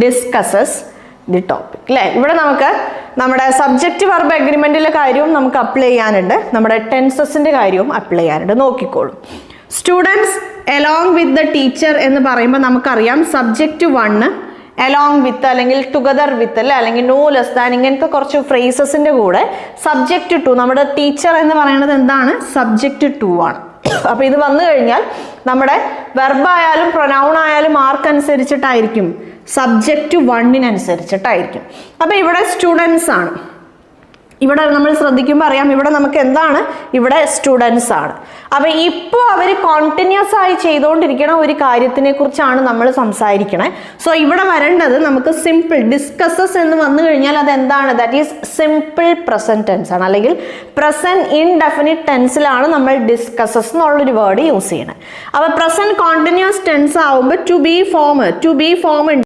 Discusses the topic അല്ലേ. ഇവിടെ നമുക്ക് നമ്മുടെ സബ്ജക്റ്റ് വെർബ് എഗ്രിമെന്റിലെ കാര്യവും നമുക്ക് അപ്ലൈ ചെയ്യാനുണ്ട്, നമ്മുടെ ടെൻസസിന്റെ കാര്യവും അപ്ലൈ ചെയ്യാനുണ്ട്. നോക്കിക്കോളൂ. Students along with the teacher എന്ന് പറയുമ്പോൾ നമുക്കറിയാം സബ്ജക്റ്റ് 1 എലോങ് വിത്ത് അല്ലെങ്കിൽ ടുഗദർ വിത്ത് അല്ലെ, അല്ലെങ്കിൽ നോ ലെസ് ദാൻ, ഇങ്ങനത്തെ കുറച്ച് ഫ്രേസസിന്റെ കൂടെ സബ്ജക്റ്റ് 2, നമ്മുടെ ടീച്ചർ എന്ന് പറയുന്നത് എന്താണ്, സബ്ജക്റ്റ് 2 ആണ്. അപ്പൊ ഇത് വന്നു കഴിഞ്ഞാൽ നമ്മുടെ വെർബ് ആയാലും പ്രൊനൗൺ ആയാലും ആർക്കനുസരിച്ചിട്ടായിരിക്കും, സബ്ജക്റ്റ് 1-നുസരിച്ചിട്ടായിരിക്കും. അപ്പൊ ഇവിടെ സ്റ്റുഡൻസ് ആണ്. ഇവിടെ നമ്മൾ ശ്രദ്ധിക്കുമ്പോൾ അറിയാം ഇവിടെ നമുക്ക് എന്താണ്, ഇവിടെ സ്റ്റുഡൻസ് ആണ്. അപ്പൊ ഇപ്പോൾ അവർ കോണ്ടിന്യൂസ് ആയി ചെയ്തുകൊണ്ടിരിക്കുന്ന ഒരു കാര്യത്തിനെ കുറിച്ചാണ് നമ്മൾ സംസാരിക്കണേ. സോ ഇവിടെ വരേണ്ടത് നമുക്ക് സിമ്പിൾ ഡിസ്കസസ് എന്ന് വന്നു കഴിഞ്ഞാൽ അത് എന്താണ്, that is simple present tense ആണ്, അല്ലെങ്കിൽ പ്രസന്റ് ഇൻഡെഫിനിറ്റ് ടെൻസിലാണ് നമ്മൾ ഡിസ്കസസ് എന്നുള്ളൊരു വേർഡ് യൂസ് ചെയ്യണേ. അപ്പൊ പ്രസന്റ് കോണ്ടിന്യൂസ് ടെൻസ് ആവുമ്പോൾ ടു ബി ഫോം